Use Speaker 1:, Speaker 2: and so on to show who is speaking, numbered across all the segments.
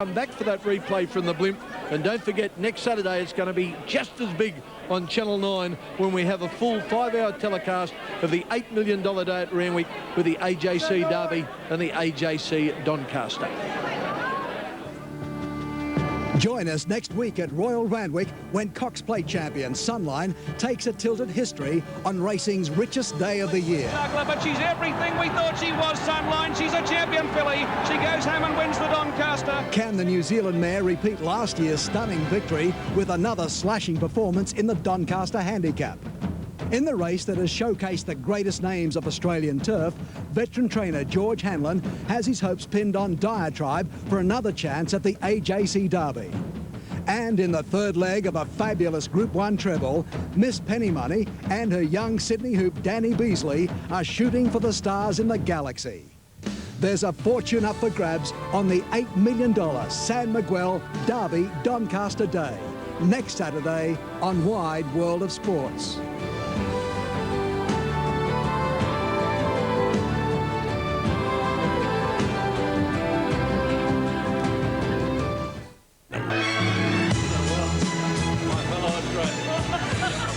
Speaker 1: Come back for that replay from the blimp, and don't forget next Saturday it's going to be just as big on Channel 9 when we have a full 5-hour telecast of the $8 million day at Randwick with the AJC Derby and the AJC Doncaster.
Speaker 2: Join us next week at Royal Randwick when Cox Plate champion Sunline takes a tilt at history on racing's richest day of the year.
Speaker 3: But she's everything we thought she was, Sunline. She's a champion filly. She goes home and wins the Doncaster.
Speaker 2: Can the New Zealand mare repeat last year's stunning victory with another slashing performance in the Doncaster Handicap? In the race that has showcased the greatest names of Australian turf, veteran trainer George Hanlon has his hopes pinned on Diatribe for another chance at the AJC Derby. And in the third leg of a fabulous Group 1 treble, Miss Pennymoney and her young Sydney Hoop Danny Beasley are shooting for the stars in the galaxy. There's a fortune up for grabs on the $8 million San Miguel Derby Doncaster Day, next Saturday on Wide World of Sports.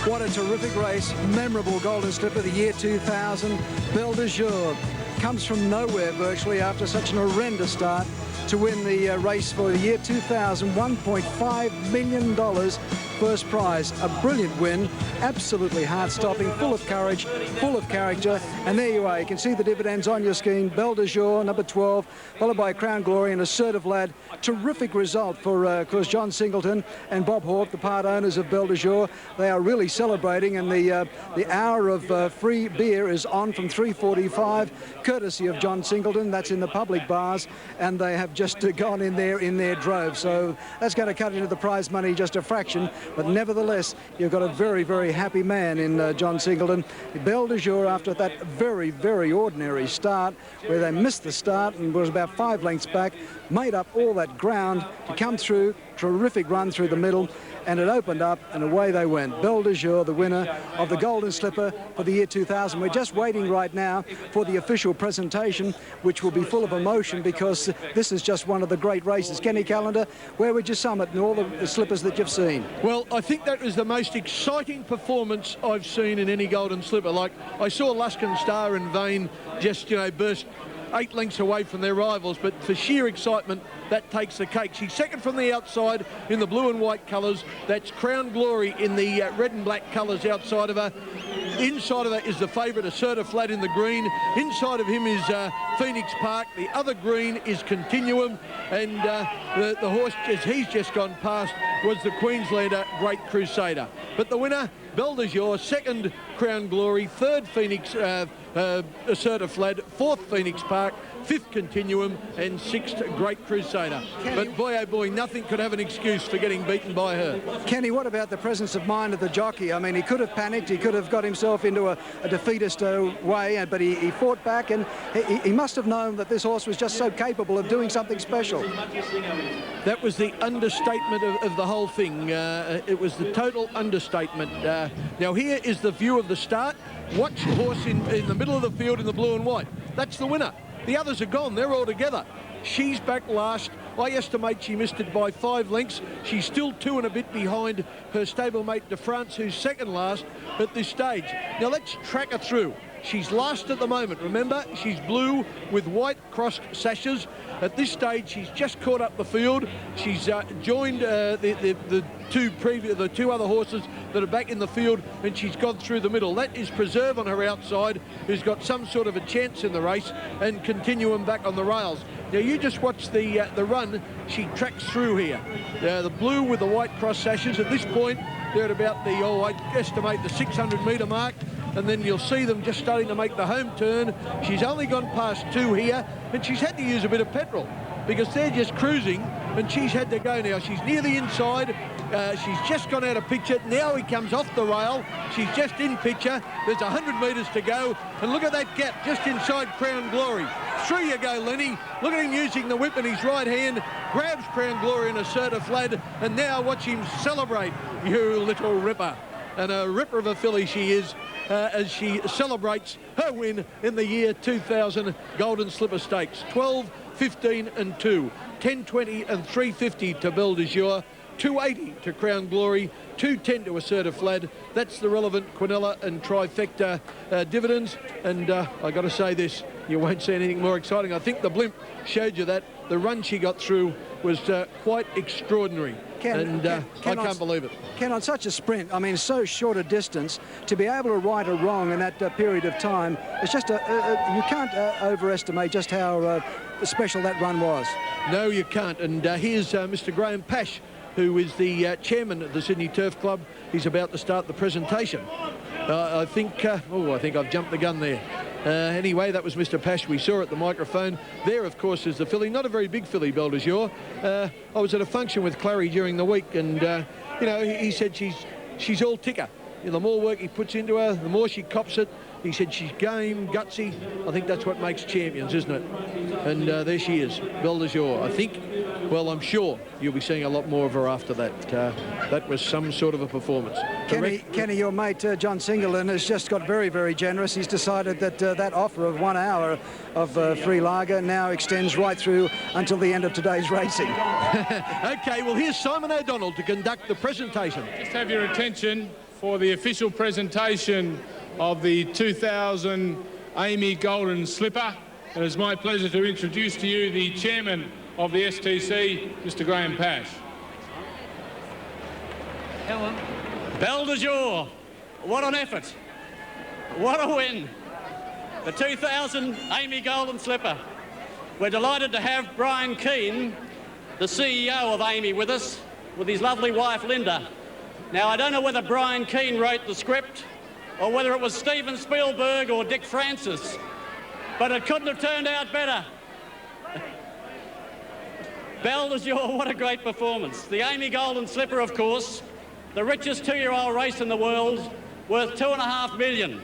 Speaker 2: What a terrific race, memorable Golden Slipper of the year 2000. Belle de Jour comes from nowhere virtually after such an horrendous start to win the race for the year 2000, $1.5 million first prize. A brilliant win, absolutely heart-stopping, full of courage, full of character, and there you are. You can see the dividends on your screen. Belle de Jour, number 12, followed by Crown Glory and Assertive Lad. Terrific result for, of course, John Singleton and Bob Hawke, the part owners of Belle de Jour. They are really celebrating, and the hour of free beer is on from 3:45, courtesy of John Singleton. That's in the public bars, and they have just gone in their drove. So that's going to cut into the prize money just a fraction, but nevertheless, you've got a very, very happy man in John Singleton. Belle de Jour, after that very, very ordinary start, where they missed the start and was about 5 lengths back, made up all that ground to come through. Terrific run through the middle, and it opened up and away they went. Belle de Jour, the winner of the Golden Slipper for the year 2000. We're just waiting right now for the official presentation, which will be full of emotion because this is just one of the great races. Kenny Callender, where would you sum it in all the slippers that you've seen?
Speaker 1: Well, I think that was the most exciting performance I've seen in any Golden Slipper. Like, I saw Luskin Star and Vane just, burst 8 lengths away from their rivals, but for sheer excitement, that takes the cake. She's second from the outside in the blue and white colours. That's Crown Glory in the red and black colours outside of her. Inside of her is the favourite, Assertive Lad in the green. Inside of him is Phoenix Park. The other green is Continuum, and the horse, as he's just gone past, was the Queenslander Great Crusader. But the winner, Belle de Jour, second Crown Glory, third Phoenix Assertive Lad, fourth Phoenix Park, fifth Continuum, and sixth Great Crusader. But boy, oh boy, nothing could have an excuse for getting beaten by her.
Speaker 2: Kenny, what about the presence of mind of the jockey? I mean, he could have panicked, he could have got himself into a defeatist way, but he fought back, and he must have known that this horse was just so capable of doing something special.
Speaker 1: That was the understatement of the whole thing. It was the total understatement. Now here is the view of the start. Watch the horse in the middle of the field in the blue and white. That's the winner. The others are gone. They're all together. She's back last. I estimate she missed it by 5 lengths. She's still 2 and a bit behind her stablemate De France, who's second last at this stage. Now let's track her through. She's last at the moment. Remember, she's blue with white cross sashes. At this stage, she's just caught up the field. She's joined the two other horses that are back in the field, and she's gone through the middle. That is Preserve on her outside, who's got some sort of a chance in the race, and Continuum back on the rails. Now you just watch the run. She tracks through here. The blue with the white cross sashes. At this point, they're at about I estimate the 600-metre mark. And then you'll see them just starting to make the home turn. She's only gone past 2 here, and she's had to use a bit of petrol because they're just cruising, and she's had to go now. She's near the inside. She's just gone out of picture. Now he comes off the rail. She's just in picture. There's 100 metres to go, and look at that gap just inside Crown Glory. Through you go, Lenny. Look at him using the whip in his right hand. Grabs Crown Glory and Assertive Lad, and now watch him celebrate, you little ripper. And a ripper of a filly she is, as she celebrates her win in the year 2000 Golden Slipper Stakes. 12, 15 and 2. 10.20 and 3.50 to Belle de Jour, 2.80 to Crown Glory, 2.10 to Assertive Lad. That's the relevant Quinella and Trifecta dividends. And I got to say this, you won't see anything more exciting. I think the blimp showed you that. The run she got through was quite extraordinary. I can't believe it.
Speaker 2: Ken, on such a sprint, I mean, so short a distance, to be able to right a wrong in that period of time, it's just you can't overestimate just how special that run was.
Speaker 1: No, you can't. And here's Mr. Graham Pash, who is the chairman of the Sydney Turf Club. He's about to start the presentation. I think I've jumped the gun there. Anyway, that was Mr. Pash we saw at the microphone. There, of course, is the filly. Not a very big filly, Belle de Jour. I was at a function with Clary during the week, and, you know, he said she's all ticker. You know, the more work he puts into her, the more she cops it. He said she's game, gutsy. I think that's what makes champions, isn't it? And there she is, Belle de Jour. I think, well, I'm sure you'll be seeing a lot more of her after that. That was some sort of a performance.
Speaker 2: Kenny, your mate John Singleton has just got very, very generous. He's decided that that offer of 1 hour of free lager now extends right through until the end of today's racing.
Speaker 1: Okay, well, here's Simon O'Donnell to conduct the presentation.
Speaker 4: Just have your attention for the official presentation of the 2000 Amy Golden Slipper. And it's my pleasure to introduce to you the chairman of the STC, Mr. Graham Pash.
Speaker 5: Helen. Belle de Jour, what an effort, what a win. The 2000 Amy Golden Slipper. We're delighted to have Brian Keane, the CEO of Amy, with us, with his lovely wife Linda. Now, I don't know whether Brian Keane wrote the script or whether it was Steven Spielberg or Dick Francis, but it couldn't have turned out better. Belle de Jour, what a great performance. The Amy Golden Slipper, of course, the richest two-year-old race in the world, worth $2.5 million.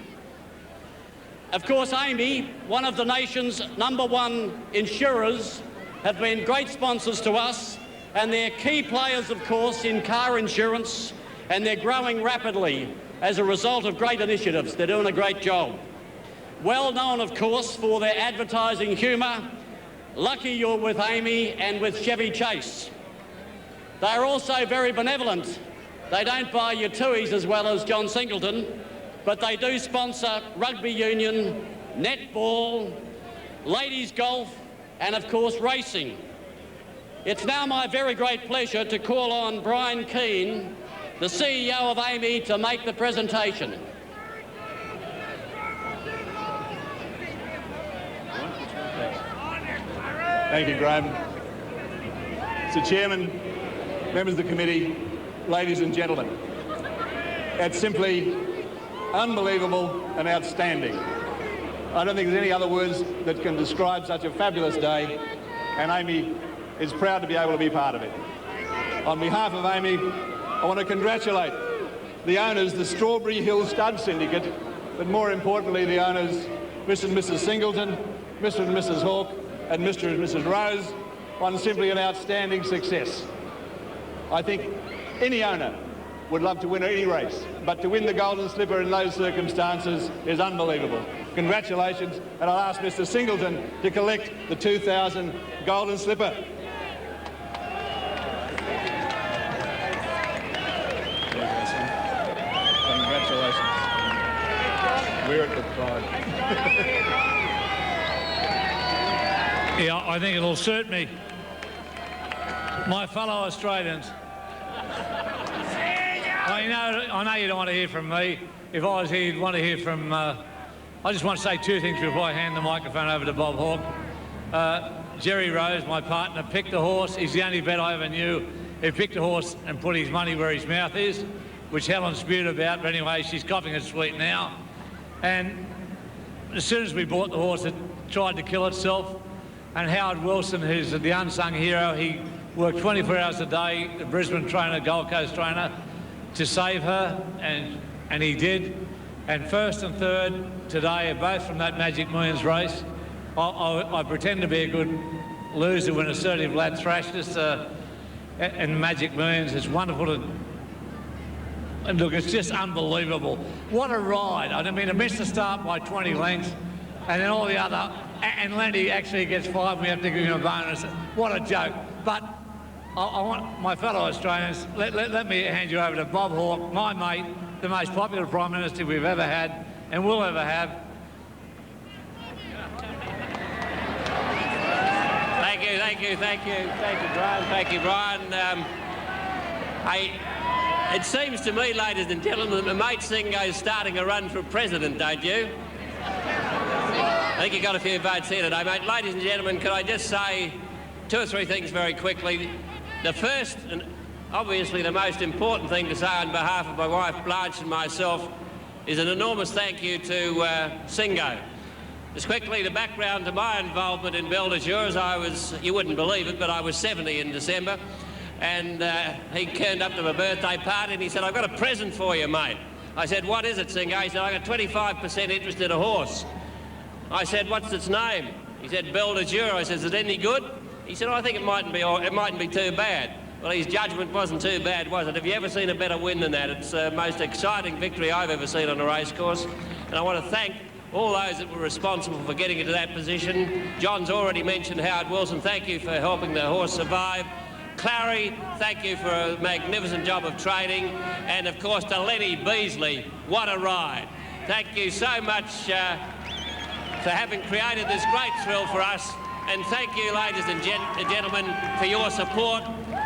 Speaker 5: Of course, Amy, one of the nation's #1 insurers, have been great sponsors to us, and they're key players, of course, in car insurance, and they're growing rapidly as a result of great initiatives. They're doing a great job. Well known, of course, for their advertising humour. Lucky you're with Amy and with Chevy Chase. They're also very benevolent. They don't buy your TUIs as well as John Singleton, but they do sponsor rugby union, netball, ladies golf, and of course racing. It's now my very great pleasure to call on Brian Keane, the CEO of Amy, to make the presentation.
Speaker 6: Thank you, Graham. Mr. Chairman, members of the committee, ladies and gentlemen, it's simply unbelievable and outstanding. I don't think there's any other words that can describe such a fabulous day, and Amy is proud to be able to be part of it. On behalf of Amy, I want to congratulate the owners, the Strawberry Hill Stud Syndicate, but more importantly, the owners, Mr. and Mrs. Singleton, Mr. and Mrs. Hawke, and Mr. and Mrs. Rose, on simply an outstanding success. I think any owner would love to win any race, but to win the Golden Slipper in those circumstances is unbelievable. Congratulations, and I'll ask Mr. Singleton to collect the 2000 Golden Slipper. Congratulations. We're at the pride.
Speaker 7: Yeah, I think it'll suit me. My fellow Australians. I know you don't want to hear from me. If I was here, you'd want to hear from... I just want to say two things before I hand the microphone over to Bob Hawke. Jerry Rose, my partner, picked a horse. He's the only vet I ever knew who picked a horse and put his money where his mouth is, which Helen's spewed about, but anyway, she's coughing it sweet now. And as soon as we bought the horse, it tried to kill itself. And Howard Wilson, who's the unsung hero, he worked 24 hours a day, the Brisbane trainer, Gold Coast trainer, to save her, and he did. And first and third today are both from that Magic Millions race. I pretend to be a good loser when Assertive Lad thrashed us in Magic Millions. It's wonderful to... And look, it's just unbelievable. What a ride. I mean, I missed the start by 20 lengths, and then all the other... And Landy actually gets 5, we have to give him a bonus. What a joke. But I want my fellow Australians, let me hand you over to Bob Hawke, my mate, the most popular Prime Minister we've ever had and will ever have.
Speaker 8: Thank you, Brian. Thank you, Brian. It seems to me, ladies and gentlemen, that Mate Singo's starting a run for president, don't you? I think you got a few votes here today, mate. Ladies and gentlemen, could I just say 2 or 3 things very quickly? The first, and obviously the most important thing to say on behalf of my wife Blanche and myself, is an enormous thank you to Singo. Just quickly, the background to my involvement in Belle de Jour is I was, you wouldn't believe it, but I was 70 in December, and he turned up to my birthday party and he said, "I've got a present for you, mate." I said, "What is it, Singo?" He said, "I got 25% interest in a horse." I said, "What's its name?" He said, "Belle de Jour." I said, "Is it any good?" He said, "I think it mightn't be too bad." Well, his judgment wasn't too bad, was it? Have you ever seen a better win than that? It's the most exciting victory I've ever seen on a racecourse. And I want to thank all those that were responsible for getting into that position. John's already mentioned Howard Wilson. Thank you for helping the horse survive. Clary, thank you for a magnificent job of training. And, of course, to Lenny Beasley, what a ride. Thank you so much for having created this great thrill for us. And thank you, ladies and gentlemen, for your support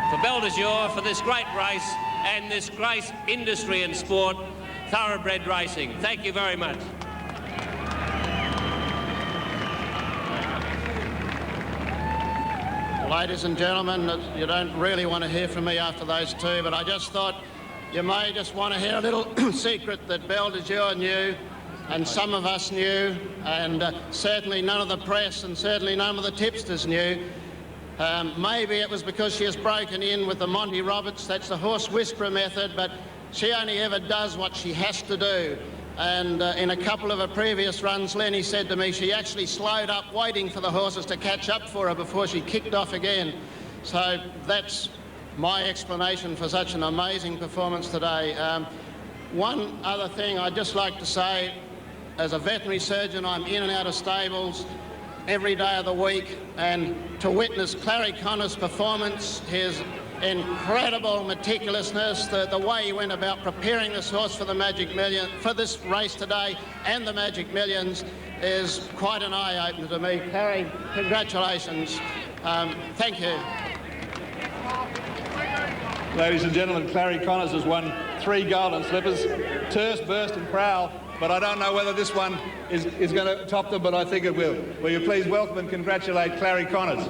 Speaker 8: for Belle de Jour, for this great race and this great industry and sport, thoroughbred racing. Thank you very much.
Speaker 9: Ladies and gentlemen, you don't really want to hear from me after those 2, but I just thought you may just want to hear a little secret that Belle de Jour knew, and some of us knew, and certainly none of the press and certainly none of the tipsters knew. Maybe it was because she has broken in with the Monty Roberts, that's the horse whisperer method, but she only ever does what she has to do. And in a couple of her previous runs, Lenny said to me she actually slowed up waiting for the horses to catch up for her before she kicked off again. So that's my explanation for such an amazing performance today. One other thing I'd just like to say, as a veterinary surgeon, I'm in and out of stables every day of the week, and to witness Clary Connor's performance, his incredible meticulousness, the way he went about preparing this horse for the Magic Million, for this race today and the Magic Millions, is quite an eye-opener to me. Clary, congratulations. Thank you.
Speaker 6: Ladies and gentlemen, Clary Connors has won 3 Golden Slippers, Terse, Burst and Prowl, but I don't know whether this one is going to top them, but I think it will. Will you please welcome and congratulate Clary Connors.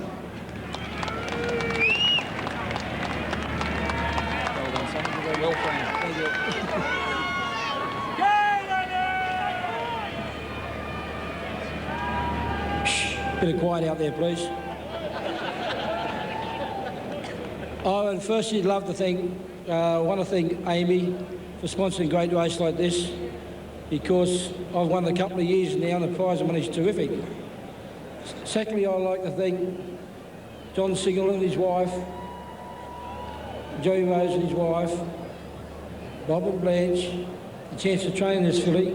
Speaker 6: Well framed. Thank you.
Speaker 10: Bit of quiet out there, please. I would firstly love to want to thank Amy for sponsoring a great race like this, because I've won a couple of years now and the prize money is terrific. Secondly, I'd like to thank John Single and his wife, Jerry Rose and his wife, Bob and Blanche, the chance of training this filly,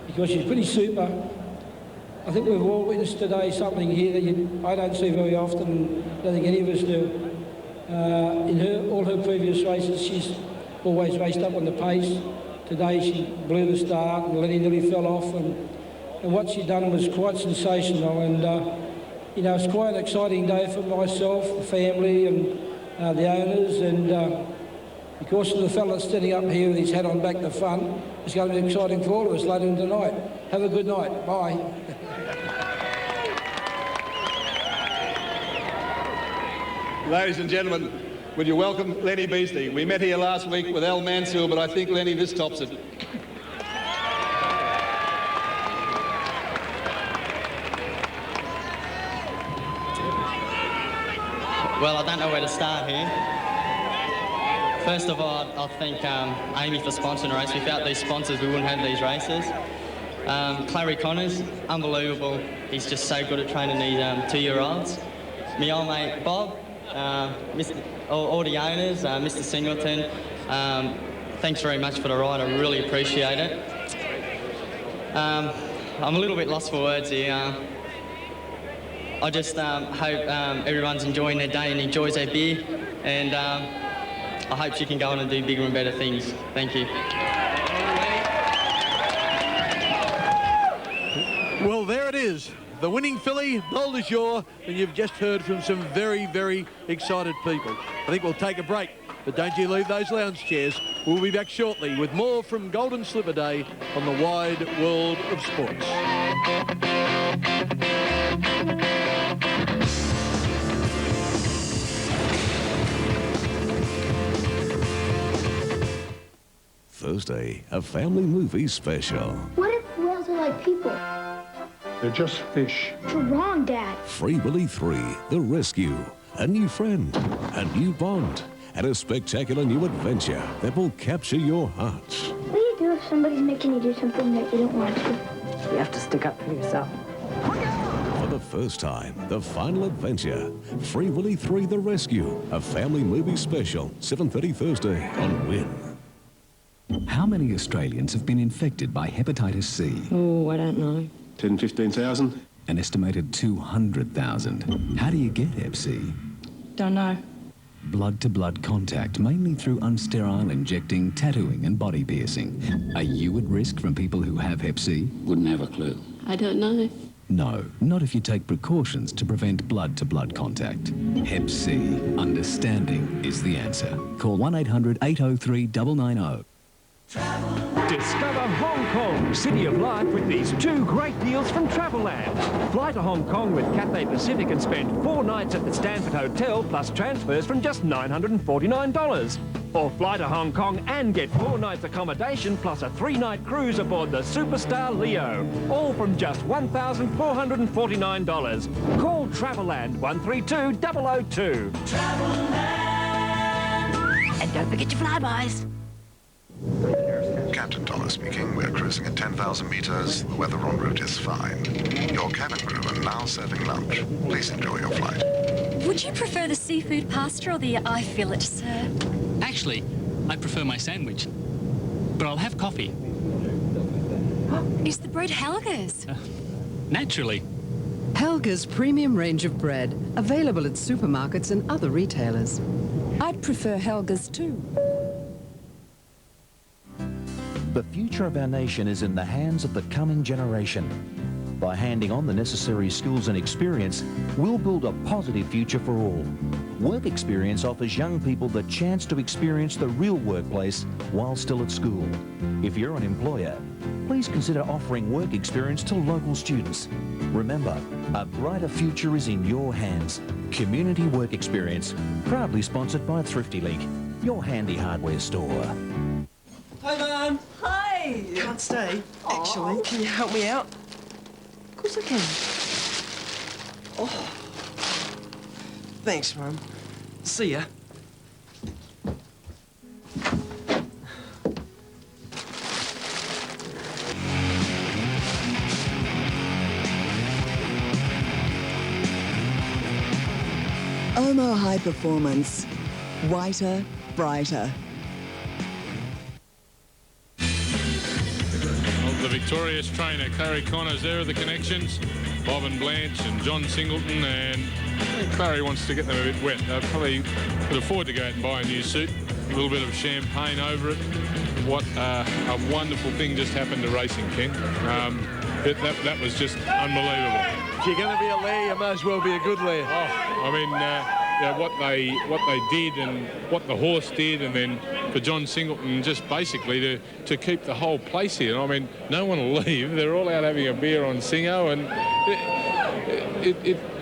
Speaker 10: because she's pretty super. I think we've all witnessed today something here that I don't see very often, and I don't think any of us do. In all her previous races, she's always raced up on the pace. Today she blew the start and Lenny nearly fell off, and what she done was quite sensational, and you know, it's quite an exciting day for myself, the family and the owners, and because of the fella that's standing up here with his hat on back to front, it's going to be exciting for all of us later in the night. Have a good night. Bye.
Speaker 6: Ladies and gentlemen, would you welcome Lenny Beasley? We met here last week with Al Mansour, but I think, Lenny, this tops it.
Speaker 11: Well, I don't know where to start here. First of all, I'll thank Amy for sponsoring the race. Without these sponsors, we wouldn't have these races. Clary Connors, unbelievable. He's just so good at training these 2-year-olds. My old mate Bob, all the owners, Mr. Singleton, thanks very much for the ride. I really appreciate it. I'm a little bit lost for words here. I just hope everyone's enjoying their day and enjoys their beer, and I hope she can go on and do bigger and better things. Thank you.
Speaker 1: Well, there it is. The winning filly, Belle de Jour, and you've just heard from some very, very excited people. I think we'll take a break, but don't you leave those lounge chairs. We'll be back shortly with more from Golden Slipper Day on the wide world of sports.
Speaker 12: Thursday, a family movie special.
Speaker 13: What if whales are like people?
Speaker 14: They're just fish.
Speaker 13: You're wrong, Dad.
Speaker 12: Free Willy 3, The Rescue, a new friend, a new bond, and a spectacular new adventure that will capture your heart.
Speaker 13: What do you do if somebody's making you do something that you don't want to?
Speaker 15: You have to stick up for yourself.
Speaker 12: For the first time, the final adventure, Free Willy 3, The Rescue, a family movie special, 7:30 Thursday on Win.
Speaker 16: How many Australians have been infected by hepatitis C?
Speaker 15: Oh, I don't know.
Speaker 14: 10, 15,000?
Speaker 16: An estimated 200,000. How do you get Hep C?
Speaker 15: Don't know.
Speaker 16: Blood-to-blood contact, mainly through unsterile injecting, tattooing and body piercing. Are you at risk from people who have Hep C?
Speaker 17: Wouldn't have a clue.
Speaker 15: I don't know.
Speaker 16: No, not if you take precautions to prevent blood-to-blood contact. Hep C. Understanding is the answer. Call 1-800-803-990.
Speaker 18: Discover Hong Kong, City of Life, with these two great deals from Travelland. Fly to Hong Kong with Cathay Pacific and spend 4 nights at the Stanford Hotel plus transfers from just $949. Or fly to Hong Kong and get 4 nights accommodation plus a 3-night cruise aboard the Superstar Leo. All from just $1,449. Call Travelland 132-002.
Speaker 15: And don't forget your flybys.
Speaker 19: Captain Thomas speaking. We're cruising at 10,000 meters. The weather en route is fine. Your cabin crew are now serving lunch. Please enjoy your flight.
Speaker 20: Would you prefer the seafood pasta or the eye fillet, sir?
Speaker 21: Actually, I prefer my sandwich. But I'll have coffee.
Speaker 20: Is the bread Helga's?
Speaker 21: Naturally.
Speaker 22: Helga's premium range of bread, available at supermarkets and other retailers.
Speaker 15: I'd prefer Helga's too.
Speaker 23: The future of our nation is in the hands of the coming generation. By handing on the necessary skills and experience, we'll build a positive future for all. Work Experience offers young people the chance to experience the real workplace while still at school. If you're an employer, please consider offering work experience to local students. Remember, a brighter future is in your hands. Community Work Experience, proudly sponsored by Thrifty Link, your handy hardware store.
Speaker 24: Hi, Mum.
Speaker 25: Hi.
Speaker 24: Can't stay. Actually, can you help me out?
Speaker 25: Of course I can.
Speaker 24: Oh. Thanks, Mum. See ya.
Speaker 26: Omo High Performance. Whiter, brighter.
Speaker 4: The victorious trainer, Clary Connors. There are the connections. Bob and Blanche and John Singleton, and Clary wants to get them a bit wet. They probably could afford to go out and buy a new suit. A little bit of champagne over it. What a wonderful thing just happened to racing, Ken. That was just unbelievable.
Speaker 1: If you're going to be a Lair, you may as well be a good Lair.
Speaker 4: Oh, I mean, what they did and what the horse did, and then for John Singleton just basically to keep the whole place here. I mean, no one will leave. They're all out having a beer on Singo, and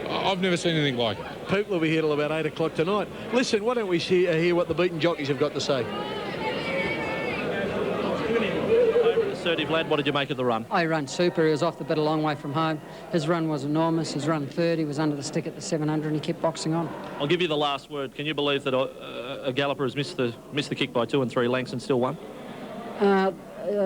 Speaker 4: I've never seen anything like it.
Speaker 1: People will be here till about 8 o'clock tonight. Listen, why don't we hear what the beaten jockeys have got to say?
Speaker 27: Assertive lad, what did you make of the run?
Speaker 28: I run super. He was off the bit a long way from home. His run was enormous. His run third. He was under the stick at the 700 and he kept boxing on.
Speaker 27: I'll give you the last word. Can you believe that a galloper has missed the kick by 2 and 3 lengths and still won?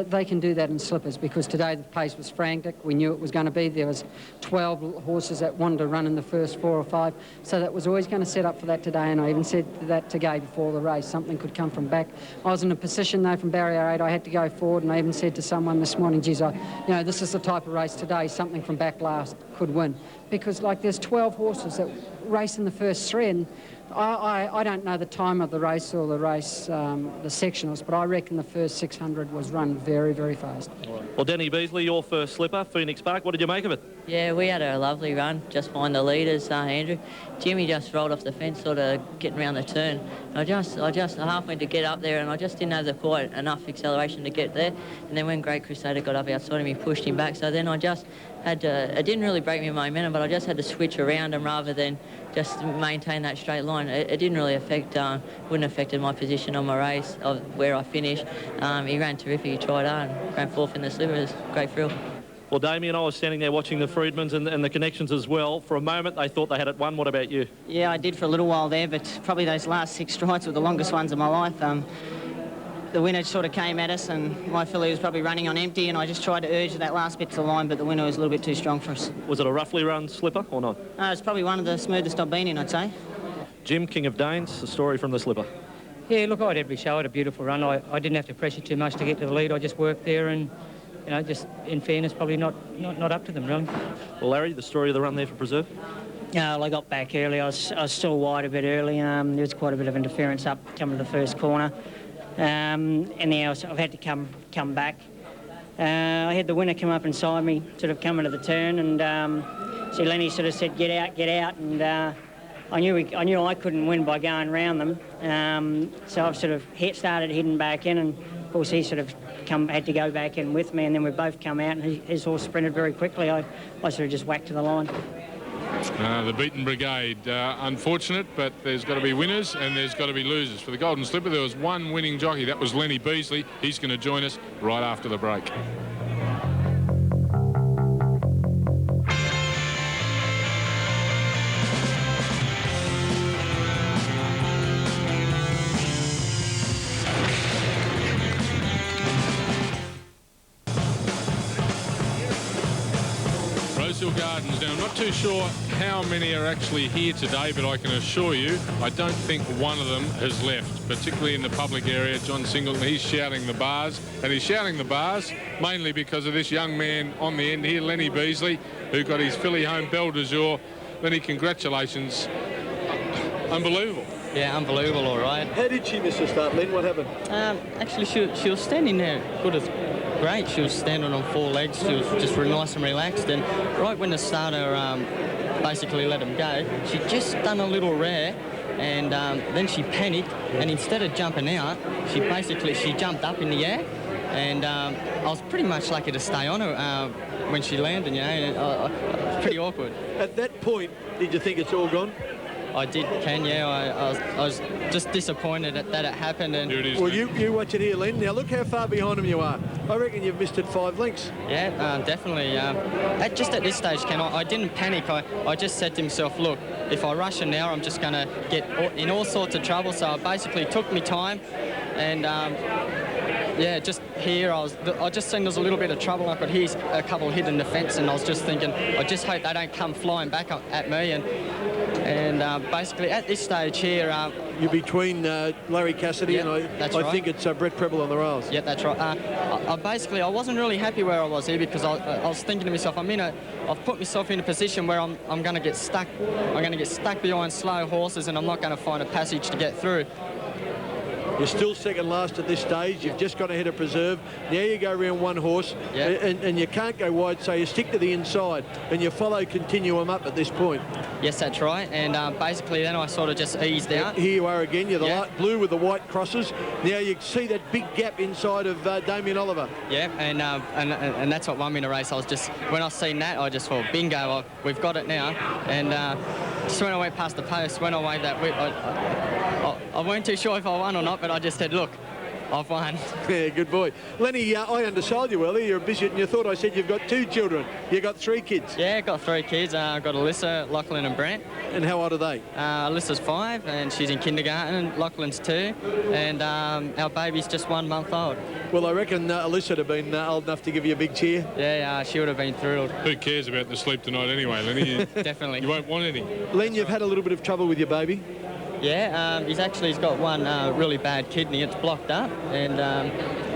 Speaker 28: they can do that in slippers because today the pace was frantic. We knew it was going to be. There was 12 horses that wanted to run in the first 4 or 5, so that was always going to set up for that today, and I even said that to Gay before the race. Something could come from back. I was in a position, though, from barrier 8, I had to go forward, and I even said to someone this morning, geez, this is the type of race today, something from back last could win. Because, like, there's 12 horses that race in the first 3, and I don't know the time of the race or the race, the sectionals, but I reckon the first 600 was run very, very fast.
Speaker 27: Well, Danny Beasley, your first slipper, Phoenix Park, what did you make of it?
Speaker 2: Yeah, we had a lovely run, just behind the leaders, Andrew. Jimmy just rolled off the fence, sort of getting around the turn. I just halfway to get up there, and I just didn't have quite enough acceleration to get there. And then when Great Crusader got up outside of me, pushed him back. So then I just had to, it didn't really break me momentum, but I just had to switch around him rather than just maintain that straight line. It didn't really affect, wouldn't have affected my position on my race, of where I finished. He ran terrific, he tried hard, and ran 4th in the slippers. Great thrill.
Speaker 27: Well, Damien, I was standing there watching the Freedmans and the connections as well. For a moment, they thought they had it won. What about you?
Speaker 3: Yeah, I did for a little while there, but probably those last 6 strides were the longest ones of my life. The winner sort of came at us, and my filly was probably running on empty, and I just tried to urge that last bit to the line, but the winner was a little bit too strong for us.
Speaker 27: Was it a roughly run slipper or not?
Speaker 3: It's probably one of the smoothest I've been in, I'd say.
Speaker 27: Jim, King of Danes, a story from the slipper.
Speaker 28: Yeah, look, I had every show. I had a beautiful run. I didn't have to pressure too much to get to the lead. I just worked there and, just in fairness, probably not up to them, really.
Speaker 27: Well, Larry, the story of the run there for Preserve?
Speaker 3: I got back early. I was still wide a bit early. There was quite a bit of interference up coming to the first corner. Anyhow, I've had to come back. I had the winner come up inside me, sort of coming to the turn, and see Lenny sort of said, "Get out," and I knew I couldn't win by going round them. So I've sort of started heading back in, and of course he sort of had to go back in with me, and then we both come out, and his horse sprinted very quickly. I sort of just whacked to the line.
Speaker 4: The Beaten Brigade, unfortunate, but there's got to be winners and there's got to be losers. For the Golden Slipper, there was one winning jockey. That was Lenny Beasley. He's going to join us right after the break. Rosehill Gardens. Now, I'm not too sure how many are actually here today, but I can assure you, I don't think one of them has left, particularly in the public area. John Singleton, he's shouting the bars, and he's shouting the bars mainly because of this young man on the end here, Lenny Beasley, who got his filly home, Belle de Jour. Lenny, congratulations. Unbelievable.
Speaker 11: Yeah, unbelievable, all right.
Speaker 1: How did she miss the start, Len? What happened?
Speaker 11: Actually, she was standing there good as great. She was standing on 4 legs. She was just really nice and relaxed. And right when the starter basically let him go, she just done a little rare, and then she panicked. And instead of jumping out, she jumped up in the air. And I was pretty much lucky to stay on her when she landed. It was pretty awkward.
Speaker 1: At that point, did you think it's all gone?
Speaker 11: I did, Ken, yeah. I was just disappointed that it happened. And
Speaker 1: well, you watch it here, Len. Now, look how far behind him you are. I reckon you've missed it 5 lengths.
Speaker 11: Yeah, definitely. Just at this stage, Ken, I didn't panic. I just said to myself, look, if I rush her now, I'm just going to get in all sorts of trouble. So I basically took my time and... yeah, just here, I just seen there's a little bit of trouble. I could hear a couple hitting the fence, and I was just thinking, I just hope they don't come flying back at me. And basically, at this stage here...
Speaker 1: You're between Larry Cassidy and I think it's Brett Preble on the rails.
Speaker 11: Yeah, that's right. I wasn't really happy where I was here because I was thinking to myself, I've put myself in a position where I'm going to get stuck. I'm going to get stuck behind slow horses, and I'm not going to find a passage to get through.
Speaker 1: You're still second last at this stage. You've just got ahead of Preserve. Now you go around one horse, and you can't go wide, so you stick to the inside, and you follow Continuum up at this point.
Speaker 11: Yes, that's right. And basically then I sort of just eased out.
Speaker 1: Here you are again. You're the light blue with the white crosses. Now you see that big gap inside of Damien Oliver.
Speaker 11: Yeah, and that's what won me the race. When I seen that, I just thought, bingo, we've got it now. And just when I went past the post, when I waved that whip, I weren't too sure if I won or not, but I just said, look, I've won.
Speaker 1: Yeah, good boy. Lenny, I undersold you earlier. You're a bishop and you thought I said you've got 2 children. You got 3 kids.
Speaker 11: Yeah, got 3 kids. I've got Alyssa, Lachlan and Brent.
Speaker 1: And how old are they?
Speaker 11: Alyssa's 5 and she's in kindergarten. Lachlan's 2 and our baby's just 1 month old.
Speaker 1: Well, I reckon Alyssa would have been old enough to give you a big cheer.
Speaker 11: Yeah, she would have been thrilled.
Speaker 4: Who cares about the sleep tonight anyway, Lenny?
Speaker 11: Definitely.
Speaker 4: You won't want any.
Speaker 1: Len, you've had a little bit of trouble with your baby.
Speaker 11: Yeah, he's got one really bad kidney. It's blocked up, and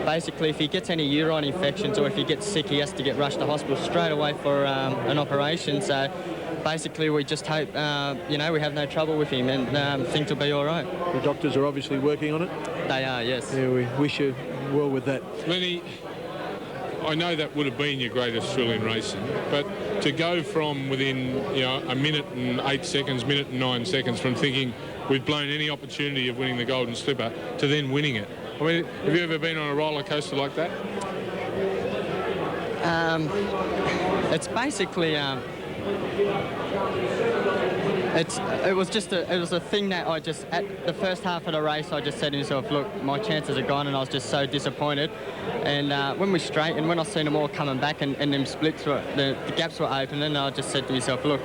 Speaker 11: basically if he gets any urine infections or if he gets sick, he has to get rushed to hospital straight away for an operation. So basically we just hope, we have no trouble with him and things will be all right.
Speaker 1: The doctors are obviously working on it.
Speaker 11: They are, yes.
Speaker 1: Yeah, we wish you well with that.
Speaker 4: Lenny, I know that would have been your greatest thrill in racing, but to go from within, a minute and 8 seconds, minute and 9 seconds from thinking we've blown any opportunity of winning the Golden Slipper to then winning it. I mean, have you ever been on a roller coaster like that?
Speaker 11: It's basically, it was a thing that I just, at the first half of the race, I just said to myself, look, my chances are gone, and I was just so disappointed. And when we straightened, when I seen them all coming back and them splits were, the gaps were open, and I just said to myself, look,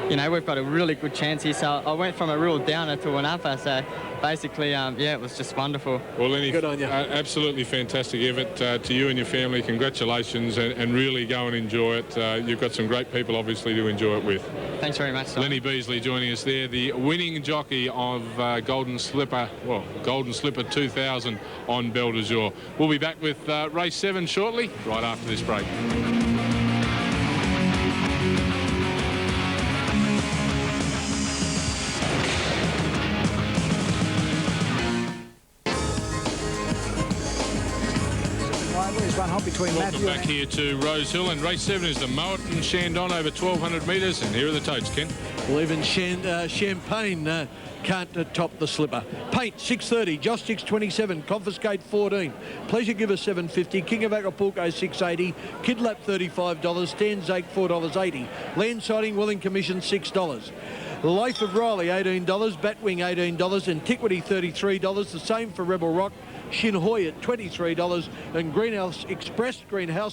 Speaker 11: we've got a really good chance here. So I went from a real downer to an upper. So basically, it was just wonderful.
Speaker 4: Well, Lenny,
Speaker 1: good on you.
Speaker 4: Absolutely fantastic effort to you and your family. Congratulations, and really go and enjoy it. You've got some great people, obviously, to enjoy it with.
Speaker 11: Thanks very much, Simon.
Speaker 4: Lenny Beasley joining us there, the winning jockey of Golden Slipper 2000 on Belle de Jour. We'll be back with race 7 shortly, right after this break. Welcome back here to Rose Hill, and race 7 is the Mowat and Shandon over 1,200 metres, and here are the totes, Ken.
Speaker 1: Well, even Champagne can't top the Slipper. Paint 6.30, Josh 6.27, Confiscate 14, Pleasure Giver 7.50, King of Acapulco 6.80, Kidlap $35, Stanzake $4.80, Landsighting Willing Commission $6. Life of Riley $18, Batwing $18, Antiquity $33, the same for Rebel Rock, Shinhoy at $23, and Greenhouse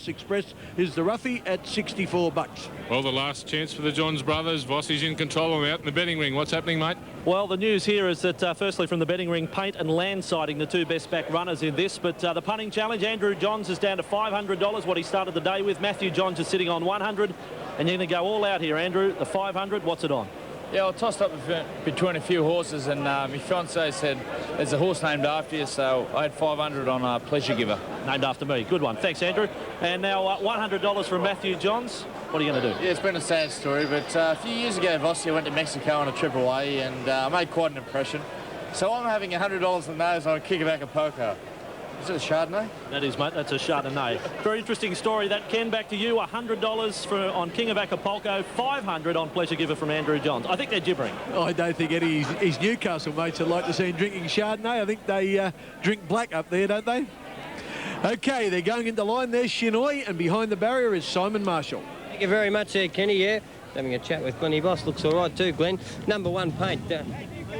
Speaker 1: Express is the roughie at $64.
Speaker 4: Well, the last chance for the Johns brothers. Vossi's in control and out in the betting ring. What's happening, mate?
Speaker 27: Well, the news here is that, firstly, from the betting ring, Paint and Landsighting, the 2 best back runners in this. But the punting challenge, Andrew Johns is down to $500, what he started the day with. Matthew Johns is sitting on $100. And you're going to go all out here, Andrew. The 500, what's it on?
Speaker 5: Yeah, I tossed up between a few horses, and my fiancé said there's a horse named after you, so I had 500 on Pleasure Giver.
Speaker 27: Named after me. Good one. Thanks, Andrew. And now $100 from Matthew Johns. What are you going to do?
Speaker 5: Yeah, it's been a sad story, but a few years ago, Vossi, I went to Mexico on a trip away, and I made quite an impression. So I'm having $100 on those on King of Acapulco. Is it a Chardonnay?
Speaker 27: That is, mate. That's a Chardonnay. Very interesting story. That, Ken, back to you. $100 on King of Acapulco, $500 on Pleasure Giver from Andrew Johns. I think they're gibbering.
Speaker 1: I don't think any of his Newcastle mates would like to see him drinking Chardonnay. I think they drink black up there, don't they? OK, they're going into line. There's Shinoy, and behind the barrier is Simon Marshall.
Speaker 6: Thank you very much there, Kenny. Yeah, having a chat with Glenny Boss. Looks all right too, Glenn. Number 1, Paint.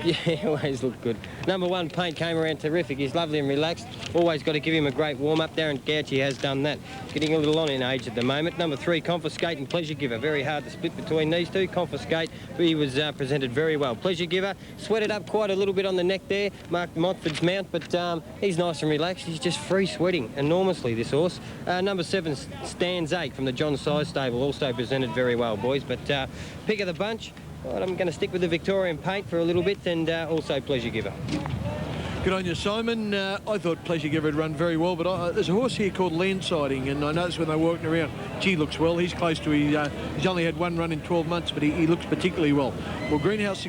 Speaker 6: Yeah, always looked good. Number 1, Paint, came around terrific. He's lovely and relaxed. Always got to give him a great warm-up. Darren Gauci has done that. Getting a little on in age at the moment. Number 3, Confiscate and Pleasure Giver. Very hard to split between these two. Confiscate, he was presented very well. Pleasure Giver sweated up quite a little bit on the neck there. Mark Montford's mount, but he's nice and relaxed. He's just free sweating enormously, this horse. Number 7, Stanzake from the John Size stable. Also presented very well, boys. But pick of the bunch. Well, I'm going to stick with the Victorian Paint for a little bit, and also Pleasure Giver.
Speaker 1: Good on you, Simon. I thought Pleasure Giver had run very well, but there's a horse here called Landsighting, and I noticed when they're walking around, gee, looks well. He's close to he's only had 1 run in 12 months, but he looks particularly well. Well, Greenhouse